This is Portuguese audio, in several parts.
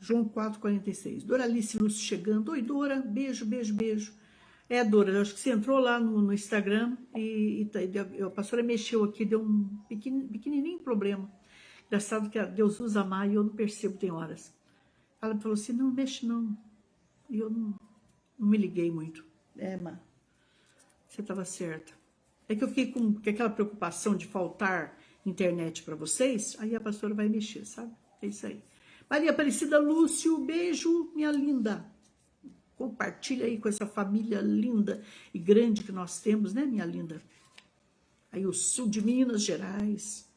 João 4,46. Doralice Lúcio chegando. Oi, Dora. Beijo, beijo, beijo. Dora, eu acho que você entrou lá no Instagram e a pastora mexeu aqui, deu um pequenininho problema. Engraçado que Deus usa amar e eu não percebo, tem horas. Ela falou assim, não mexe não. E eu não me liguei muito. Mas você estava certa. É que eu fiquei com aquela preocupação de faltar internet para vocês, aí a pastora vai mexer, sabe? É isso aí. Maria Aparecida Lúcio, beijo, minha linda. Compartilha aí com essa família linda e grande que nós temos, né, minha linda? Aí o sul de Minas Gerais,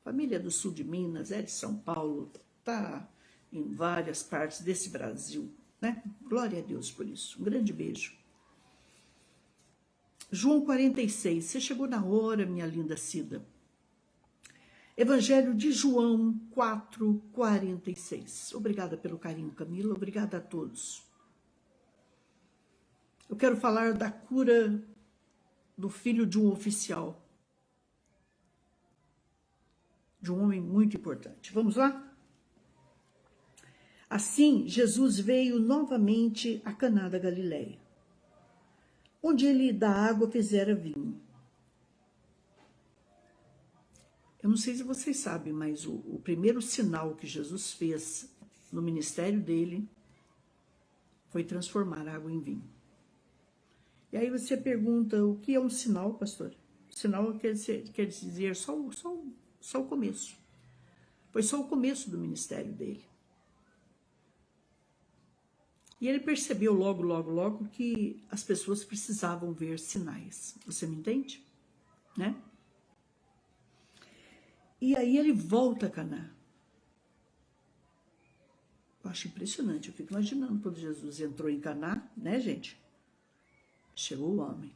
família do sul de Minas, de São Paulo, tá em várias partes desse Brasil, né? Glória a Deus por isso. Um grande beijo. João 46, você chegou na hora, minha linda Cida. Evangelho de João 4,46. Obrigada pelo carinho, Camila. Obrigada a todos. Eu quero falar da cura do filho de um oficial. De um homem muito importante. Vamos lá? Assim, Jesus veio novamente a Caná da Galileia, onde ele da água fizera vinho. Eu não sei se vocês sabem, mas o primeiro sinal que Jesus fez no ministério dele foi transformar água em vinho. E aí você pergunta, o que é um sinal, pastor? Sinal quer dizer só o começo. Foi só o começo do ministério dele. E ele percebeu logo que as pessoas precisavam ver sinais. Você me entende? Né? E aí ele volta a Caná. Eu acho impressionante, eu fico imaginando quando Jesus entrou em Caná, né, gente? Chegou o homem.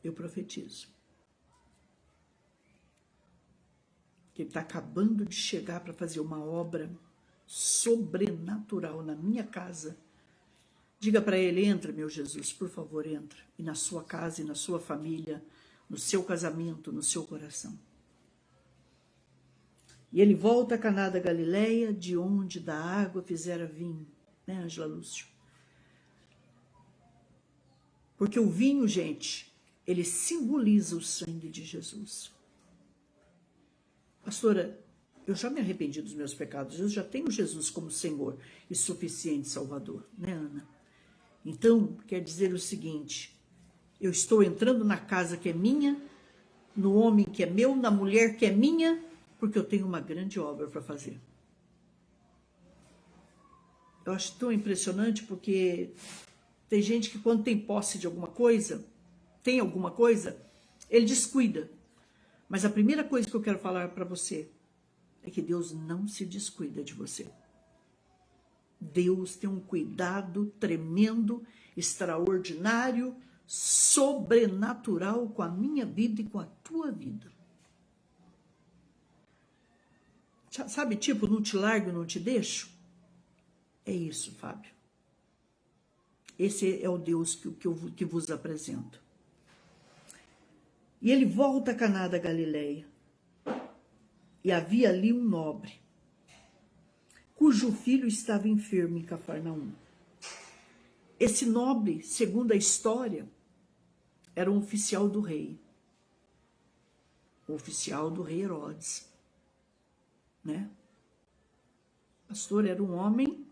Eu profetizo que ele está acabando de chegar para fazer uma obra sobrenatural na minha casa. Diga para ele, entra, meu Jesus, por favor, entra. E na sua casa, e na sua família, no seu casamento, no seu coração. E ele volta a Caná da Galileia, de onde da água fizera vinho. Né, Ângela Lúcio? Porque o vinho, gente, ele simboliza o sangue de Jesus. Pastora, eu já me arrependi dos meus pecados, eu já tenho Jesus como Senhor e suficiente Salvador, né, Ana? Então, quer dizer o seguinte, eu estou entrando na casa que é minha, no homem que é meu, na mulher que é minha, porque eu tenho uma grande obra para fazer. Eu acho tão impressionante porque tem gente que quando tem posse de alguma coisa, tem alguma coisa, ele descuida. Mas a primeira coisa que eu quero falar para você é que Deus não se descuida de você. Deus tem um cuidado tremendo, extraordinário, sobrenatural com a minha vida e com a tua vida. Sabe, tipo, não te largo, não te deixo? É isso, Fábio. Esse é o Deus que vos apresento. E ele volta a Caná da Galileia. E havia ali um nobre, cujo filho estava enfermo em Cafarnaum. Esse nobre, segundo a história, era um oficial do rei. Um oficial do rei Herodes. Né? O pastor era um homem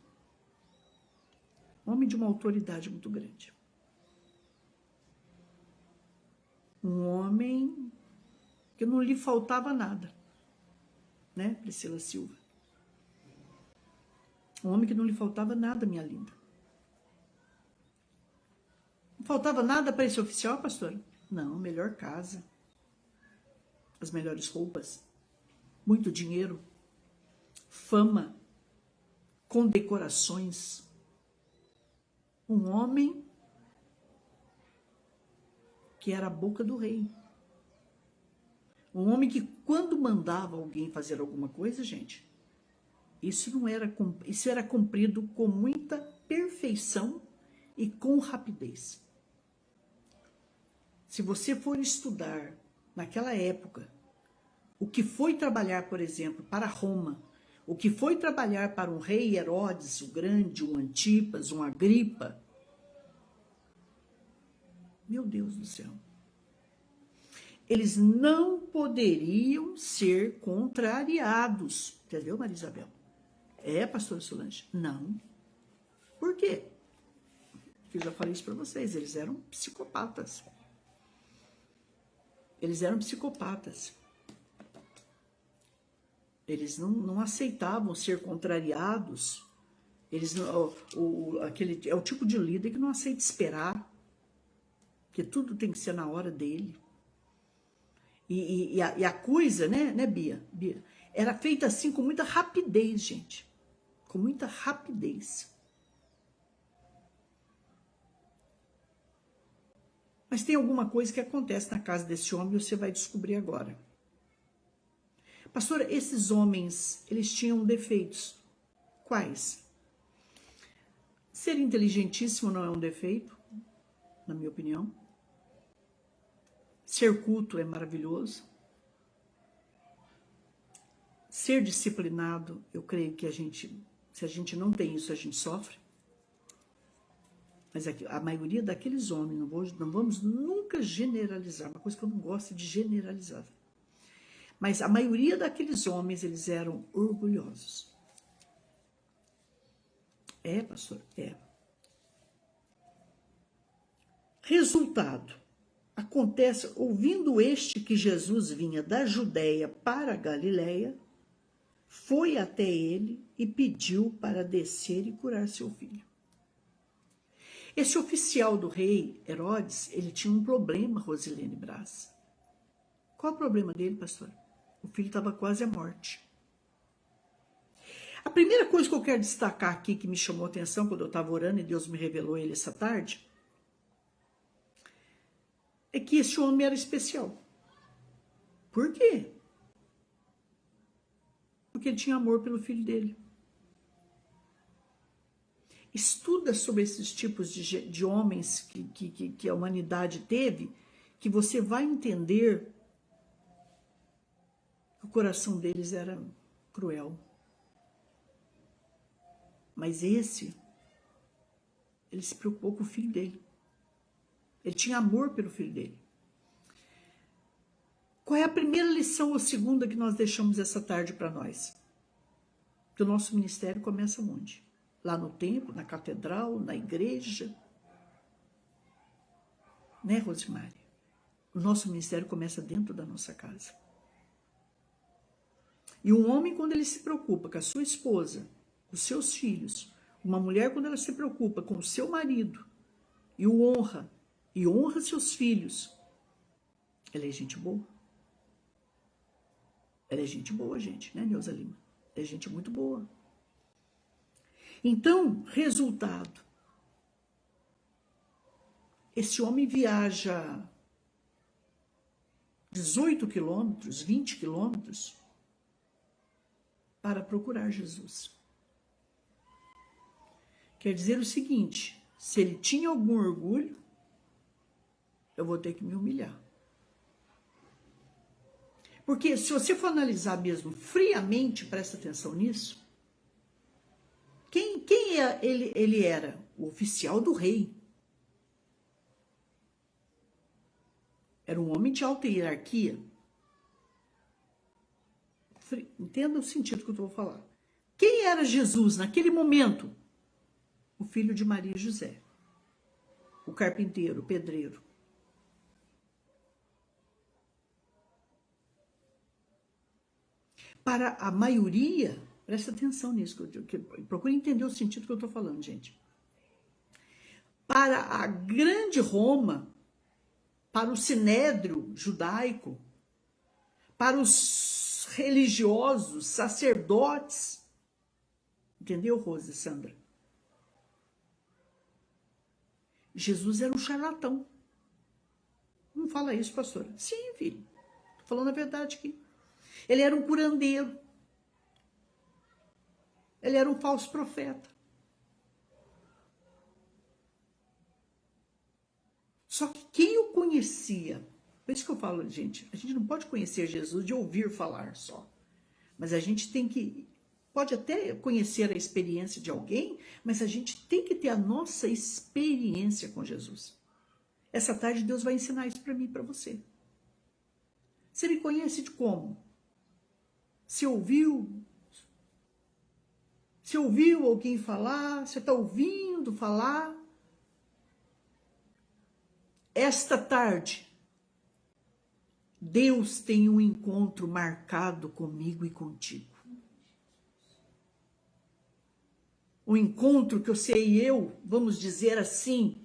de uma autoridade muito grande. Um homem que não lhe faltava nada, né, Priscila Silva? Um homem que não lhe faltava nada, minha linda. Não faltava nada para esse oficial, pastor? Não, melhor casa, as melhores roupas, muito dinheiro, fama, condecorações. Um homem que era a boca do rei. Um homem que quando mandava alguém fazer alguma coisa, gente, isso era cumprido com muita perfeição e com rapidez. Se você for estudar naquela época O que foi trabalhar, por exemplo, para Roma, o que foi trabalhar para um rei Herodes, o Grande, um Antipas, um Agripa. Meu Deus do céu. Eles não poderiam ser contrariados. Entendeu, Maria Isabel? Pastora Solange? Não. Por quê? Eu já falei isso para vocês. Eles eram psicopatas. Eles eram psicopatas. Eles não aceitavam ser contrariados. Eles é o tipo de líder que não aceita esperar. Porque tudo tem que ser na hora dele. E a coisa, né, Bia? Era feita assim com muita rapidez, gente. Com muita rapidez. Mas tem alguma coisa que acontece na casa desse homem e você vai descobrir agora. Pastora, esses homens, eles tinham defeitos. Quais? Ser inteligentíssimo não é um defeito, na minha opinião. Ser culto é maravilhoso. Ser disciplinado, eu creio que se a gente não tem isso, a gente sofre. Mas a maioria daqueles homens, não vamos nunca generalizar, uma coisa que eu não gosto de generalizar. Mas a maioria daqueles homens, eles eram orgulhosos. Pastor? Resultado. Acontece, ouvindo este que Jesus vinha da Judéia para a Galiléia, foi até ele e pediu para descer e curar seu filho. Esse oficial do rei Herodes, ele tinha um problema, Rosilene Braz. Qual o problema dele, pastor? O filho estava quase à morte. A primeira coisa que eu quero destacar aqui, que me chamou a atenção quando eu estava orando e Deus me revelou ele essa tarde, é que esse homem era especial. Por quê? Porque ele tinha amor pelo filho dele. Estuda sobre esses tipos de homens que a humanidade teve, que você vai entender que o coração deles era cruel. Mas ele se preocupou com o filho dele. Ele tinha amor pelo filho dele. Qual é a primeira lição ou segunda que nós deixamos essa tarde para nós? Que o nosso ministério começa onde? Lá no templo, na catedral, na igreja. Né, Rosemary? O nosso ministério começa dentro da nossa casa. E um homem, quando ele se preocupa com a sua esposa, com os seus filhos, uma mulher, quando ela se preocupa com o seu marido, e o honra, e honra seus filhos, ela é gente boa. Ela é gente boa, gente, né, Neuza Lima? É gente muito boa. Então, resultado. Esse homem viaja 18 quilômetros, 20 quilômetros, para procurar Jesus. Quer dizer o seguinte, se ele tinha algum orgulho, eu vou ter que me humilhar. Porque se você for analisar mesmo friamente, presta atenção nisso, quem ele era? O oficial do rei. Era um homem de alta hierarquia. Entenda o sentido que eu vou falar. Quem era Jesus naquele momento? O filho de Maria e José. O carpinteiro, o pedreiro. Para a maioria, presta atenção nisso, procure entender o sentido que eu estou falando, gente. Para a grande Roma, para o sinédrio judaico, para os religiosos, sacerdotes, entendeu, Rose e Sandra? Jesus era um charlatão. Não fala isso, pastora. Sim, filho. Estou falando a verdade aqui. Ele era um curandeiro. Ele era um falso profeta. Só que quem o conhecia Por isso que eu falo, gente, a gente não pode conhecer Jesus de ouvir falar só. Mas a gente tem que, pode até conhecer a experiência de alguém, mas a gente tem que ter a nossa experiência com Jesus. Essa tarde Deus vai ensinar isso para mim e para você. Você me conhece de como? Se ouviu alguém falar, você está ouvindo falar. Esta tarde, Deus tem um encontro marcado comigo e contigo. Um encontro que você e eu, vamos dizer assim,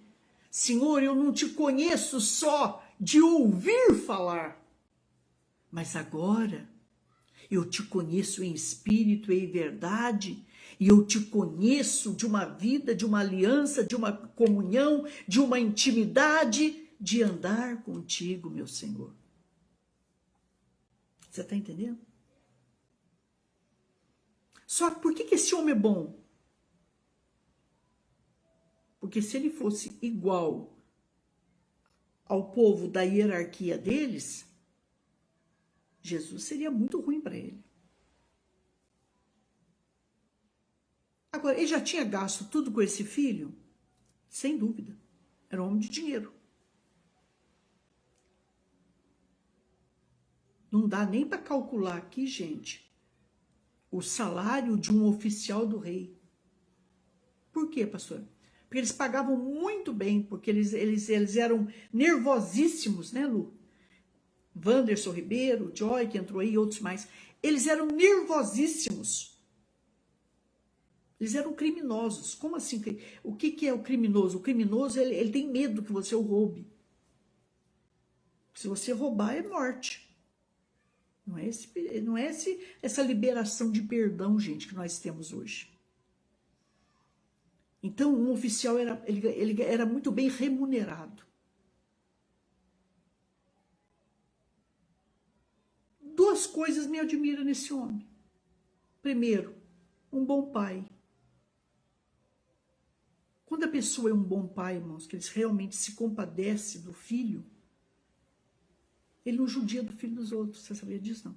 Senhor, eu não te conheço só de ouvir falar, mas agora eu te conheço em espírito e em verdade, e eu te conheço de uma vida, de uma aliança, de uma comunhão, de uma intimidade, de andar contigo, meu Senhor. Você está entendendo? Só que por que esse homem é bom? Porque se ele fosse igual ao povo da hierarquia deles, Jesus seria muito ruim para ele. Agora, ele já tinha gasto tudo com esse filho? Sem dúvida. Era um homem de dinheiro. Não dá nem para calcular aqui, gente, o salário de um oficial do rei. Por quê, pastor? Porque eles pagavam muito bem, porque eles eram nervosíssimos, né, Lu? Wanderson Ribeiro, Joy, que entrou aí, e outros mais. Eles eram nervosíssimos. Eles eram criminosos. Como assim? O que é o criminoso? O criminoso, ele tem medo que você o roube. Se você roubar, é morte. Não é essa liberação de perdão, gente, que nós temos hoje. Então, um oficial ele era muito bem remunerado. Duas coisas me admiram nesse homem. Primeiro, um bom pai. Quando a pessoa é um bom pai, irmãos, que ele realmente se compadece do filho, ele não judia do filho dos outros. Você sabia disso, não?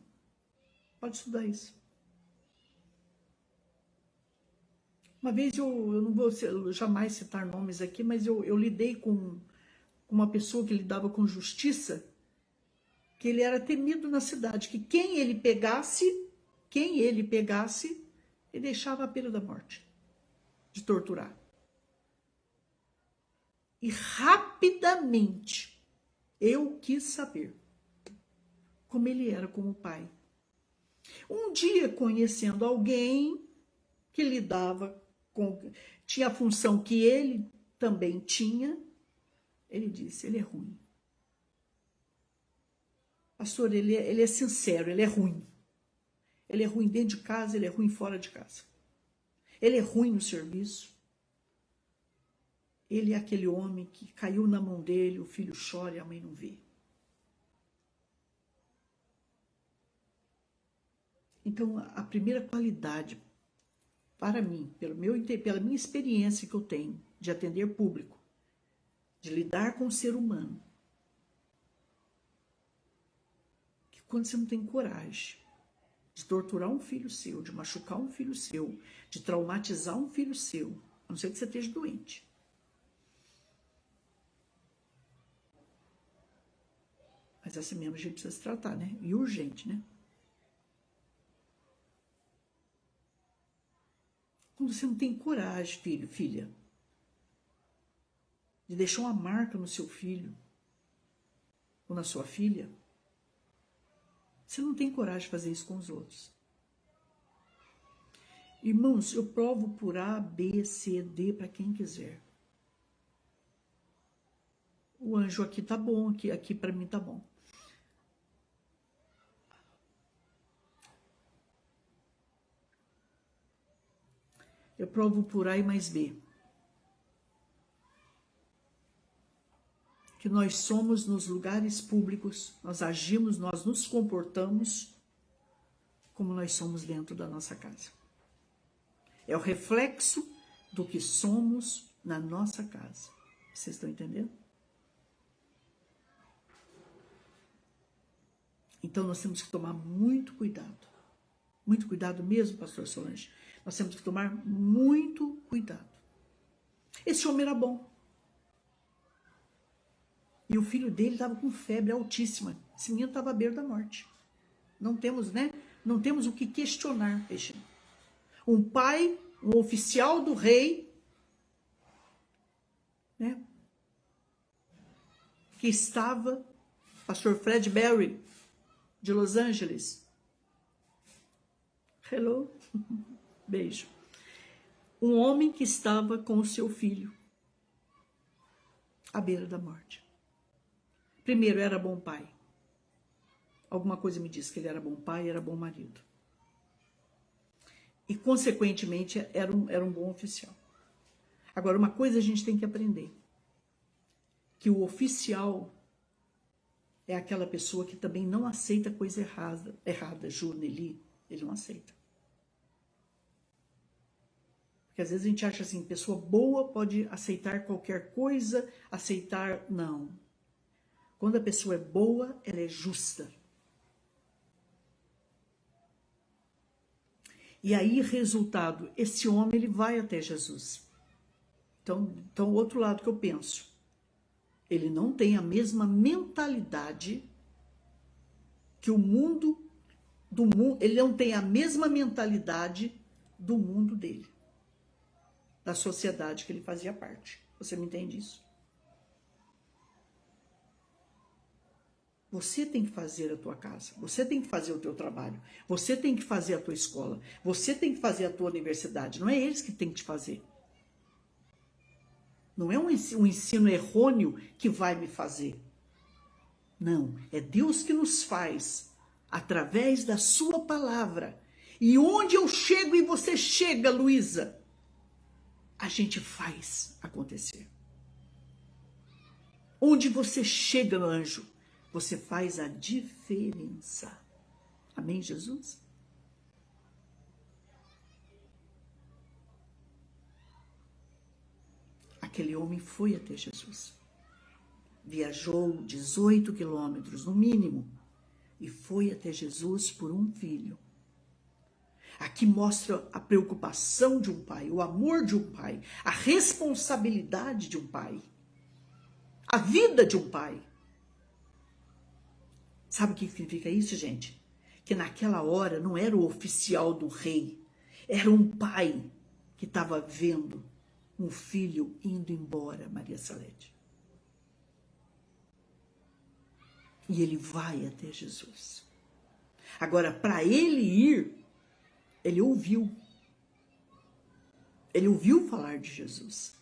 Pode estudar isso. Uma vez eu não vou jamais citar nomes aqui, mas eu lidei com uma pessoa que lidava com justiça, que ele era temido na cidade, que quem ele pegasse, ele deixava à beira da morte, de torturar. E rapidamente eu quis saber como ele era como pai. Um dia, conhecendo alguém que lidava tinha a função que ele também tinha, ele disse, ele é ruim. Pastor, ele é sincero, ele é ruim. Ele é ruim dentro de casa, ele é ruim fora de casa. Ele é ruim no serviço. Ele é aquele homem que caiu na mão dele, o filho chora e a mãe não vê. Então, a primeira qualidade para mim, pela minha experiência que eu tenho de atender público, de lidar com o ser humano, que quando você não tem coragem de torturar um filho seu, de machucar um filho seu, de traumatizar um filho seu, a não ser que você esteja doente. Mas assim mesmo a gente precisa se tratar, né? E urgente, né? Quando você não tem coragem, filho, filha, de deixar uma marca no seu filho ou na sua filha, você não tem coragem de fazer isso com os outros. Irmãos, eu provo por A, B, C, D para quem quiser. O anjo aqui tá bom, aqui para mim tá bom. Eu provo por A e mais B. Que nós somos nos lugares públicos, nós agimos, nós nos comportamos como nós somos dentro da nossa casa. É o reflexo do que somos na nossa casa. Vocês estão entendendo? Então nós temos que tomar muito cuidado mesmo, pastor Solange. Nós temos que tomar muito cuidado. Esse homem era bom. E o filho dele estava com febre altíssima. Esse menino estava à beira da morte. Não temos, né? Não temos o que questionar, Regina. Um pai, um oficial do rei, né? Que estava, pastor Fred Berry, de Los Angeles. Hello, beijo. Um homem que estava com o seu filho à beira da morte. Primeiro, era bom pai. Alguma coisa me diz que ele era bom pai, era bom marido. E, consequentemente, era um bom oficial. Agora, uma coisa a gente tem que aprender. Que o oficial é aquela pessoa que também não aceita coisa errada. Ju, Nelly, ele não aceita. Porque às vezes a gente acha assim, pessoa boa pode aceitar qualquer coisa, aceitar... Não. Quando a pessoa é boa, ela é justa. E aí, resultado, esse homem ele vai até Jesus. Então, o outro lado que eu penso, ele não tem a mesma mentalidade que o mundo, ele não tem a mesma mentalidade do mundo dele, da sociedade que ele fazia parte. Você me entende isso? Você tem que fazer a tua casa, você tem que fazer o teu trabalho, você tem que fazer a tua escola, você tem que fazer a tua universidade, não é eles que tem que te fazer. Não é um ensino errôneo que vai me fazer. Não, é Deus que nos faz através da sua palavra. E onde eu chego e você chega, Luísa, a gente faz acontecer. Onde você chega, anjo, você faz a diferença. Amém, Jesus? Aquele homem foi até Jesus. Viajou 18 quilômetros, no mínimo, e foi até Jesus por um filho. Aqui mostra a preocupação de um pai, o amor de um pai, a responsabilidade de um pai, a vida de um pai. Sabe o que significa isso, gente? Que naquela hora não era o oficial do rei, era um pai que estava vendo um filho indo embora, Maria Salete. E ele vai até Jesus. Agora, para ele ir, ele ouviu. Ele ouviu falar de Jesus.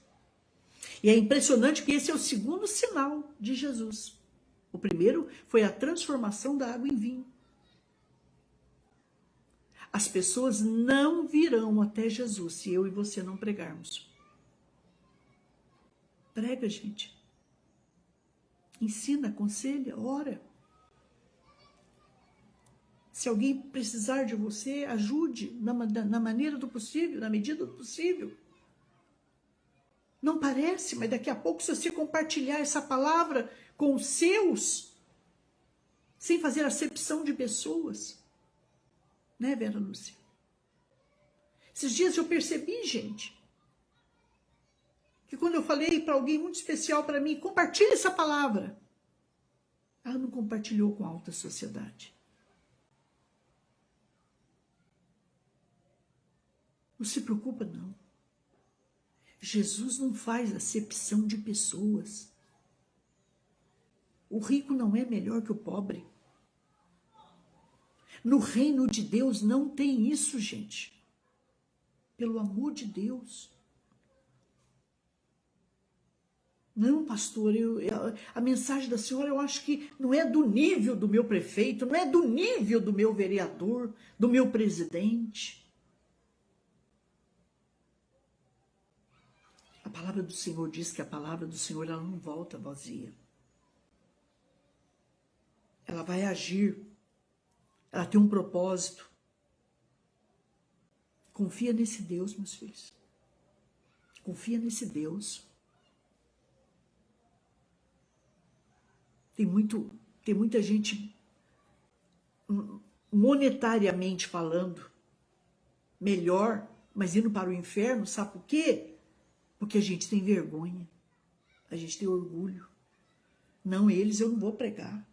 E é impressionante que esse é o segundo sinal de Jesus. O primeiro foi a transformação da água em vinho. As pessoas não virão até Jesus se eu e você não pregarmos. Prega, gente. Ensina, aconselha, ora. Se alguém precisar de você, ajude na maneira do possível, na medida do possível. Não parece, mas daqui a pouco, se você compartilhar essa palavra com os seus, sem fazer acepção de pessoas, né, Vera Lúcia? Esses dias eu percebi, gente, que quando eu falei para alguém muito especial para mim, compartilhe essa palavra, ela não compartilhou com a alta sociedade. Não se preocupa, não. Jesus não faz acepção de pessoas. O rico não é melhor que o pobre. No reino de Deus não tem isso, gente. Pelo amor de Deus. Não, pastor, a mensagem da senhora eu acho que não é do nível do meu prefeito, não é do nível do meu vereador, do meu presidente. A palavra do Senhor diz que a palavra do Senhor ela não volta vazia. Ela vai agir. Ela tem um propósito. Confia nesse Deus, meus filhos. Confia nesse Deus. Tem muita gente monetariamente falando, melhor, mas indo para o inferno, sabe por quê? Porque a gente tem vergonha, a gente tem orgulho. Não, eles eu não vou pregar.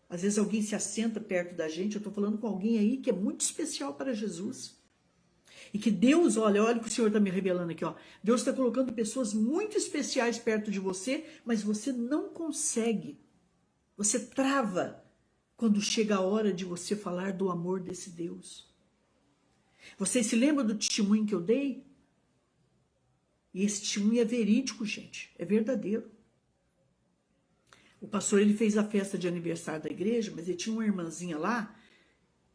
Às vezes alguém se assenta perto da gente, eu estou falando com alguém aí que é muito especial para Jesus. E que Deus, olha o que o Senhor está me revelando aqui, ó. Deus está colocando pessoas muito especiais perto de você, mas você não consegue. Você trava quando chega a hora de você falar do amor desse Deus. Vocês se lembram do testemunho que eu dei? E esse testemunho é verídico, gente. É verdadeiro. O pastor, ele fez a festa de aniversário da igreja, mas ele tinha uma irmãzinha lá.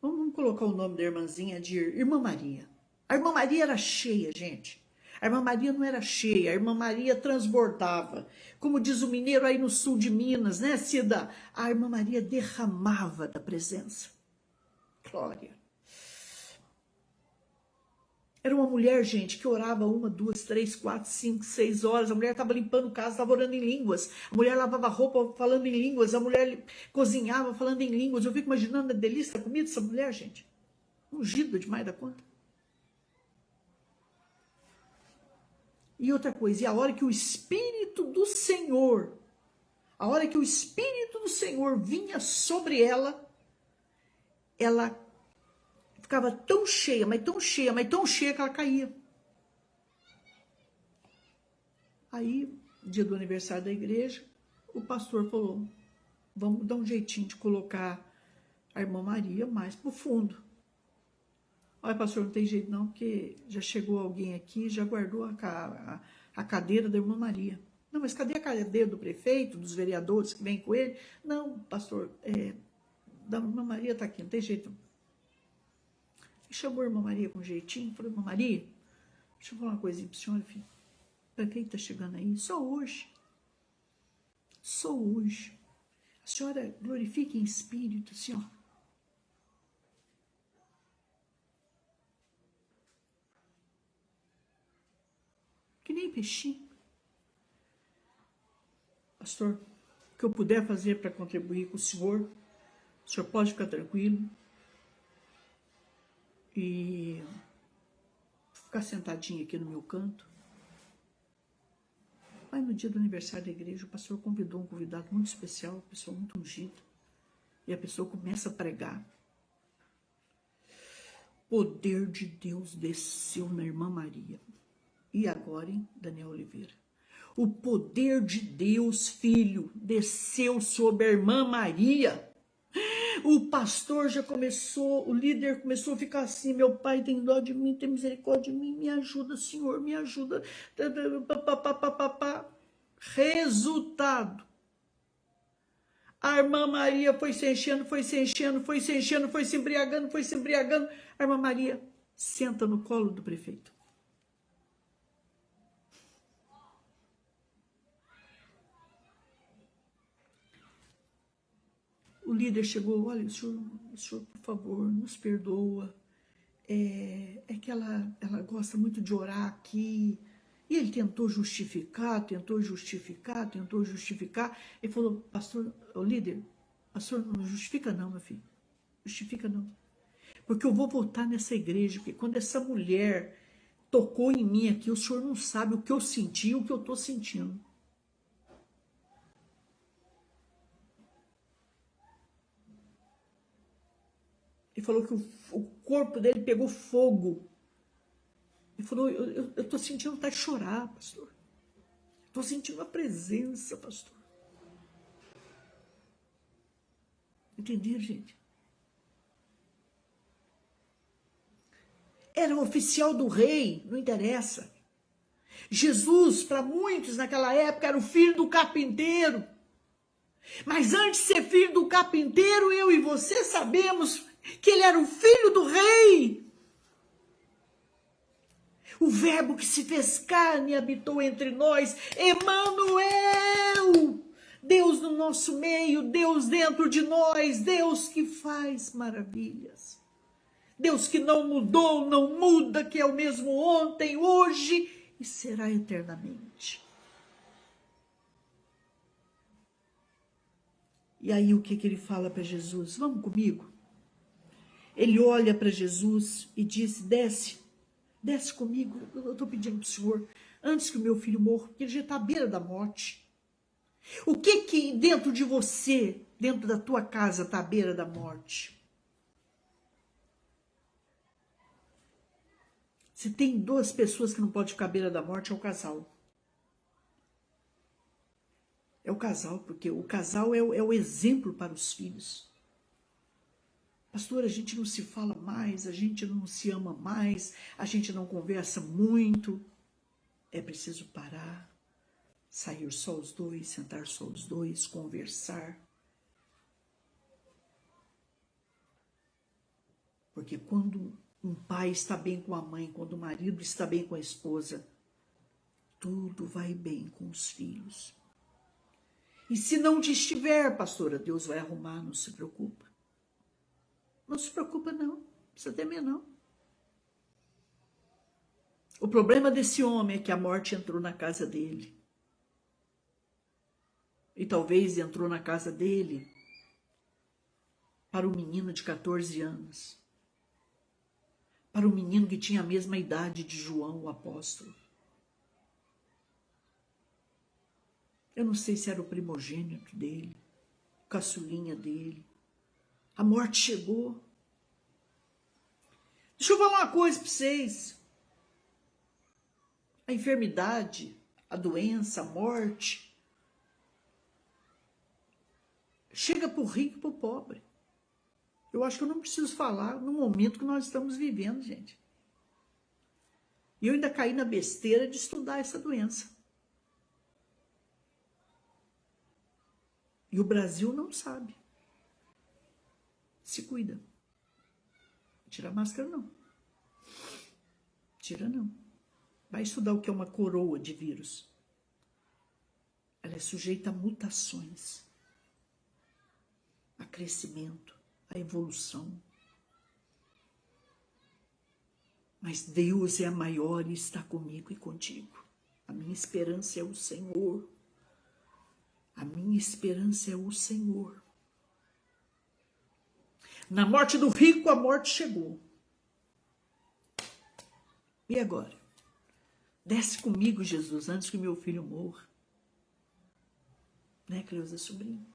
Vamos colocar o nome da irmãzinha de Irmã Maria. A Irmã Maria era cheia, gente. A Irmã Maria não era cheia, a Irmã Maria transbordava. Como diz o mineiro aí no sul de Minas, né, Cida? A Irmã Maria derramava da presença. Glória. Era uma mulher, gente, que orava 1, 2, 3, 4, 5, 6 horas. A mulher estava limpando casa, estava orando em línguas. A mulher lavava roupa falando em línguas. A mulher cozinhava falando em línguas. Eu fico imaginando a delícia da comida dessa mulher, gente. Ungida demais da conta. E outra coisa, e a hora que o Espírito do Senhor, vinha sobre ela, ela ficava tão cheia, mas tão cheia, mas tão cheia que ela caía. Aí, dia do aniversário da igreja, o pastor falou, vamos dar um jeitinho de colocar a Irmã Maria mais pro fundo. Olha, pastor, não tem jeito não, porque já chegou alguém aqui, já guardou a cadeira da Irmã Maria. Não, mas cadê a cadeira do prefeito, dos vereadores que vêm com ele? Não, pastor, da Irmã Maria está aqui, não tem jeito não. E chamou a Irmã Maria com jeitinho, falou, Irmã Maria, deixa eu falar uma coisinha para a senhora, filho. O prefeito está chegando aí, só hoje. Só hoje. A senhora glorifica em espírito, senhora. Que nem peixinho. Pastor, o que eu puder fazer para contribuir com o senhor pode ficar tranquilo. E ficar sentadinho aqui no meu canto. Aí no dia do aniversário da igreja, o pastor convidou um convidado muito especial, uma pessoa muito ungida. E a pessoa começa a pregar. O poder de Deus desceu na Irmã Maria. E agora, hein, Daniel Oliveira? O poder de Deus, filho, desceu sobre a Irmã Maria. O pastor já começou, o líder começou a ficar assim, meu pai tem dó de mim, tem misericórdia de mim, me ajuda, Senhor, me ajuda. Resultado. A Irmã Maria foi se enchendo, foi se enchendo, foi se enchendo, foi se embriagando, foi se embriagando. A Irmã Maria senta no colo do prefeito. O líder chegou, olha, o senhor, por favor, nos perdoa. É que ela gosta muito de orar aqui. E ele tentou justificar. Ele falou, pastor, o líder, pastor, não justifica não, meu filho. Justifica não. Porque eu vou voltar nessa igreja, porque quando essa mulher tocou em mim aqui, o senhor não sabe o que eu senti e o que eu estou sentindo. Ele falou que o corpo dele pegou fogo. Ele falou, eu estou sentindo vontade de chorar, pastor. Estou sentindo a presença, pastor. Entenderam, gente? Era um oficial do rei, não interessa. Jesus, para muitos naquela época, era o filho do carpinteiro. Mas antes de ser filho do carpinteiro, eu e você sabemos que ele era o filho do rei. O verbo que se fez carne e habitou entre nós, Emanuel, Deus no nosso meio, Deus dentro de nós, Deus que faz maravilhas. Deus que não mudou, não muda, que é o mesmo ontem, hoje e será eternamente. E aí o que ele fala para Jesus? Vamos comigo? Ele olha para Jesus e diz, desce comigo, eu estou pedindo para o Senhor, antes que o meu filho morra, porque ele já está à beira da morte. O que dentro de você, dentro da tua casa, está à beira da morte? Se tem duas pessoas que não podem ficar à beira da morte, é o casal. É o casal, porque o casal é o exemplo para os filhos. Pastor, a gente não se fala mais, a gente não se ama mais, a gente não conversa muito. É preciso parar, sair só os dois, sentar só os dois, conversar. Porque quando um pai está bem com a mãe, quando o marido está bem com a esposa, tudo vai bem com os filhos. E se não estiver, pastora, Deus vai arrumar, não se preocupa. Não se preocupa não, não precisa temer não. O problema desse homem é que a morte entrou na casa dele. E talvez entrou na casa dele para um menino de 14 anos. Para um menino que tinha a mesma idade de João, o apóstolo. Eu não sei se era o primogênito dele, o caçulinha dele. A morte chegou. Deixa eu falar uma coisa para vocês. A enfermidade, a doença, a morte, chega para o rico e para o pobre. Eu acho que eu não preciso falar no momento que nós estamos vivendo, gente. E eu ainda caí na besteira de estudar essa doença. E o Brasil não sabe. Se cuida. Tira a máscara, não. Tira, não. Vai estudar o que é uma coroa de vírus. Ela é sujeita a mutações, a crescimento, a evolução. Mas Deus é a maior e está comigo e contigo. A minha esperança é o Senhor. A minha esperança é o Senhor. Na morte do rico, a morte chegou. E agora? Desce comigo, Jesus, antes que meu filho morra. Né, Cleusa, sobrinho?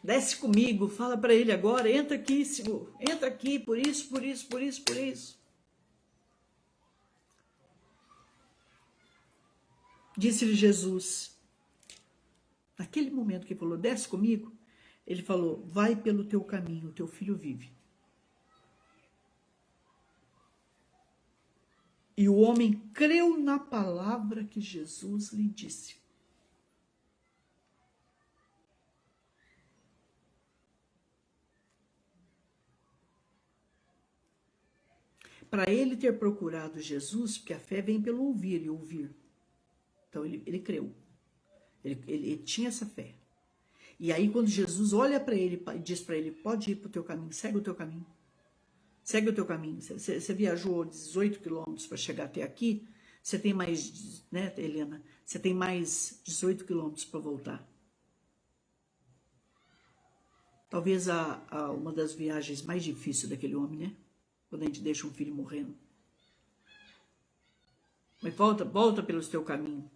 Desce comigo, fala para ele agora, entra aqui, Senhor. Entra aqui, por isso, por isso, por isso, por isso. Disse-lhe Jesus, naquele momento que ele falou, desce comigo, ele falou, vai pelo teu caminho, o teu filho vive. E o homem creu na palavra que Jesus lhe disse. Para ele ter procurado Jesus, porque a fé vem pelo ouvir e ouvir. Então ele creu, ele tinha essa fé. E aí quando Jesus olha para ele e diz para ele, pode ir para o teu caminho, segue o teu caminho. Segue o teu caminho. Você viajou 18 quilômetros para chegar até aqui, você tem mais, né, Helena? Você tem mais 18 quilômetros para voltar. Talvez uma das viagens mais difíceis daquele homem, né? Quando a gente deixa um filho morrendo. Mas volta pelo teu caminho.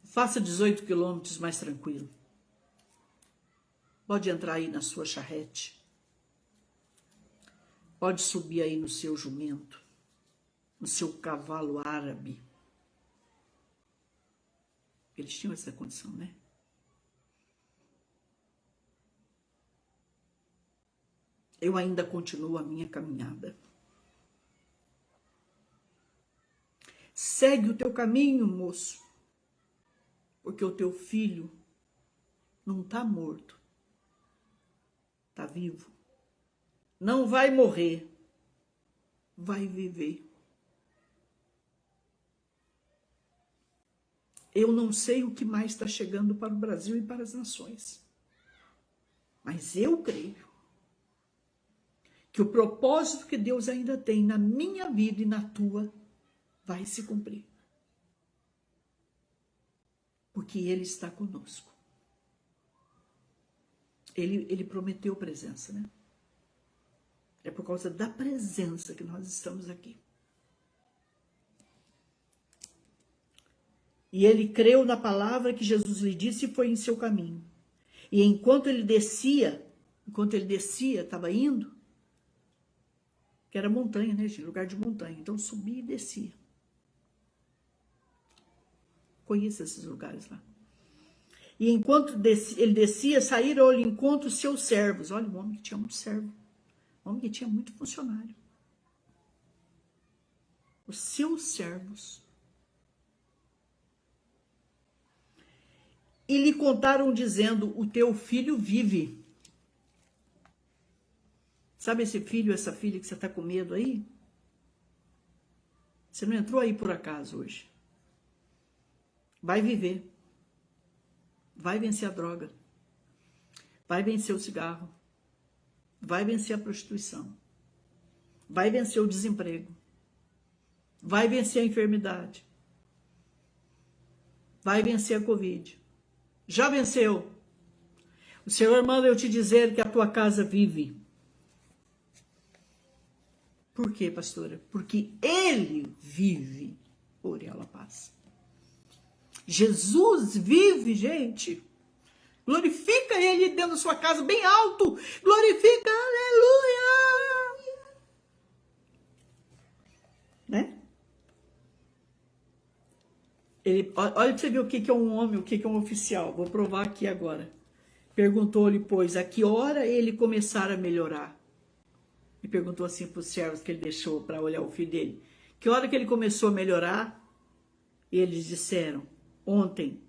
Faça 18 quilômetros mais tranquilo. Pode entrar aí na sua charrete. Pode subir aí no seu jumento, no seu cavalo árabe. Eles tinham essa condição, né? Eu ainda continuo a minha caminhada. Segue o teu caminho, moço, porque o teu filho não está morto, está vivo. Não vai morrer, vai viver. Eu não sei o que mais está chegando para o Brasil e para as nações, mas eu creio que o propósito que Deus ainda tem na minha vida e na tua vai se cumprir. Porque Ele está conosco. Ele prometeu presença, né? É por causa da presença que nós estamos aqui. E ele creu na palavra que Jesus lhe disse e foi em seu caminho. E enquanto ele descia, estava indo, que era montanha, né, gente? Lugar de montanha. Então subia e descia. Conheço esses lugares lá. E enquanto ele descia, saíram ao encontro os seus servos. Olha, um homem que tinha muito servo. Um homem que tinha muito funcionário. Os seus servos. E lhe contaram dizendo, o teu filho vive. Sabe esse filho, essa filha que você está com medo aí? Você não entrou aí por acaso hoje. Vai viver. Vai vencer a droga. Vai vencer o cigarro. Vai vencer a prostituição. Vai vencer o desemprego. Vai vencer a enfermidade. Vai vencer a Covid. Já venceu. O Senhor manda eu te dizer que a tua casa vive. Por quê, pastora? Porque Ele vive. Ore ela paz. Jesus vive, gente. Glorifica Ele dentro da sua casa, bem alto. Glorifica, aleluia. Né? Olha pra você ver o que é um homem, o que é um oficial. Vou provar aqui agora. Perguntou-lhe, pois, a que hora ele começara a melhorar? E perguntou assim para os servos que ele deixou para olhar o filho dele. Que hora que ele começou a melhorar? E eles disseram, ontem,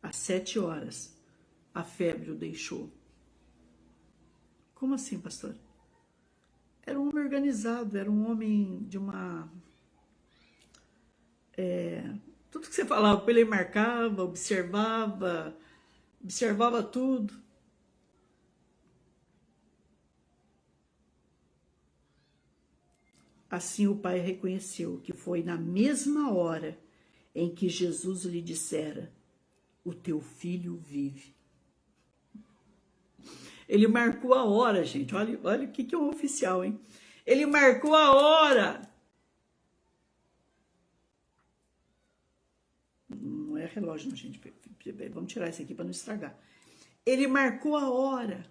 às 7 horas, a febre o deixou. Como assim, pastor? Era um homem organizado, era um homem de uma... tudo que você falava, ele marcava, observava tudo. Assim o pai reconheceu que foi na mesma hora em que Jesus lhe dissera, o teu filho vive. Ele marcou a hora, gente. Olha o que é um oficial, hein? Ele marcou a hora. Não é relógio, não, gente. Vamos tirar isso aqui para não estragar. Ele marcou a hora.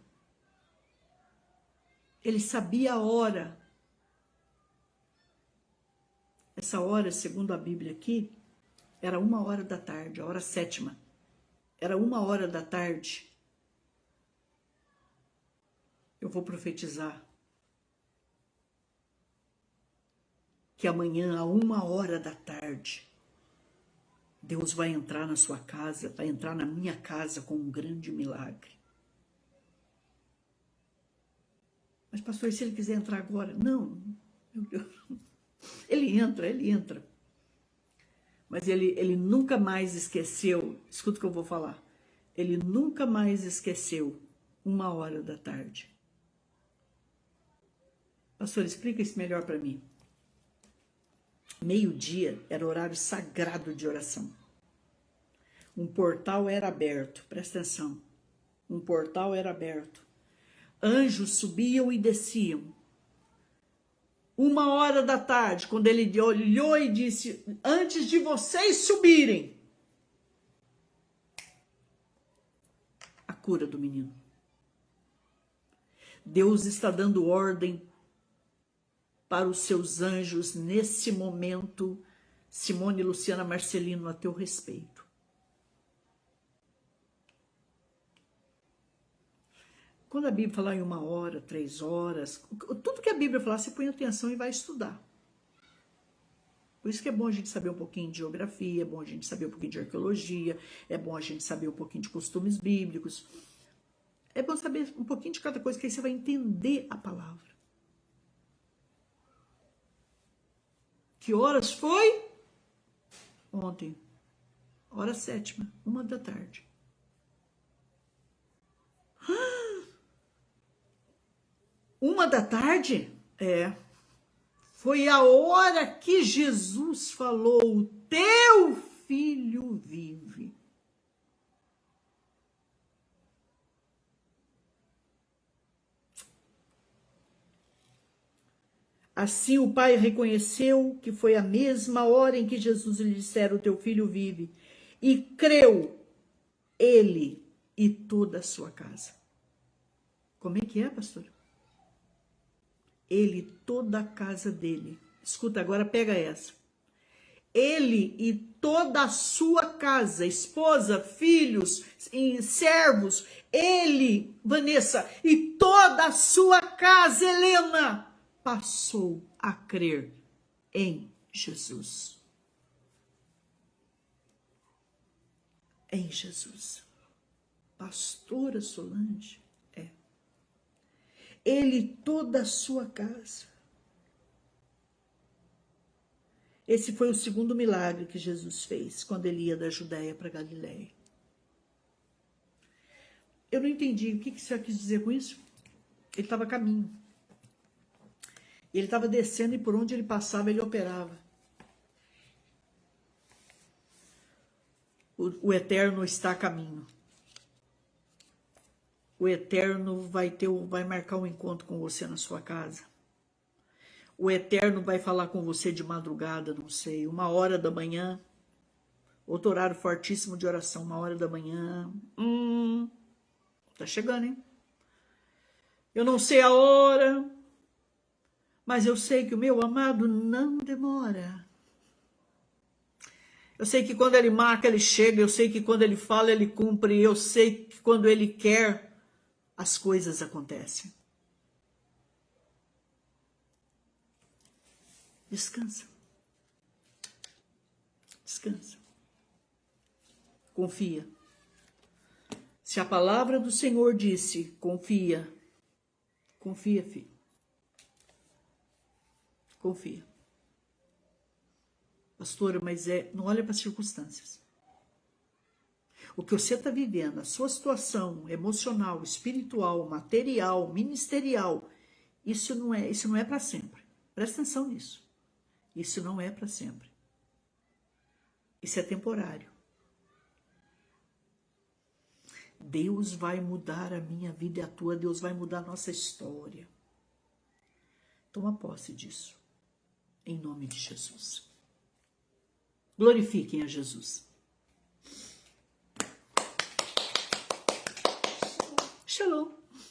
Ele sabia a hora. Essa hora, segundo a Bíblia aqui, era 1h da tarde, a hora 7ª. Era 1h da tarde. Eu vou profetizar que amanhã, a 1h da tarde, Deus vai entrar na sua casa, vai entrar na minha casa com um grande milagre. Mas, pastor, e se ele quiser entrar agora? Não, meu Deus. Ele entra. Mas ele nunca mais esqueceu, escuta o que eu vou falar, ele nunca mais esqueceu 1h da tarde. Pastor, explica isso melhor para mim. Meio-dia era horário sagrado de oração. Um portal era aberto, presta atenção. Um portal era aberto. Anjos subiam e desciam. 1h da tarde, quando ele olhou e disse, antes de vocês subirem, a cura do menino. Deus está dando ordem para os seus anjos nesse momento, Simone e Luciana Marcelino, a teu respeito. Quando a Bíblia fala em 1h, 3 horas, tudo que a Bíblia falar, você põe atenção e vai estudar. Por isso que é bom a gente saber um pouquinho de geografia, é bom a gente saber um pouquinho de arqueologia, é bom a gente saber um pouquinho de costumes bíblicos. É bom saber um pouquinho de cada coisa, que aí você vai entender a palavra. Que horas foi? Ontem. Hora 7ª, 1h da tarde. 1h da tarde? É. Foi a hora que Jesus falou, o teu filho vive. Assim o pai reconheceu que foi a mesma hora em que Jesus lhe dissera: o teu filho vive. E creu ele e toda a sua casa. Como é que é, pastor? Ele e toda a casa dele. Escuta, agora pega essa. Ele e toda a sua casa, esposa, filhos, servos, ele, Vanessa, e toda a sua casa, Helena, passou a crer em Jesus. Em Jesus. Pastora Solange, ele e toda a sua casa. Esse foi o segundo milagre que Jesus fez quando ele ia da Judéia para Galiléia. Eu não entendi o que o senhor quis dizer com isso. Ele estava a caminho. Ele estava descendo e por onde ele passava ele operava. O Eterno está a caminho. O Eterno vai marcar um encontro com você na sua casa. O Eterno vai falar com você de madrugada, não sei, 1h da manhã. Outro horário fortíssimo de oração, 1h da manhã. Tá chegando, hein? Eu não sei a hora, mas eu sei que o meu amado não demora. Eu sei que quando ele marca, ele chega. Eu sei que quando ele fala, ele cumpre. Eu sei que quando ele quer, as coisas acontecem. Descansa. Descansa. Confia. Se a palavra do Senhor disse, confia. Confia, filho. Confia. Pastora, mas não olha para as circunstâncias. O que você está vivendo, a sua situação emocional, espiritual, material, ministerial, isso não é para sempre. Presta atenção nisso. Isso não é para sempre. Isso é temporário. Deus vai mudar a minha vida e a tua. Deus vai mudar a nossa história. Toma posse disso. Em nome de Jesus. Glorifiquem a Jesus. Shalom.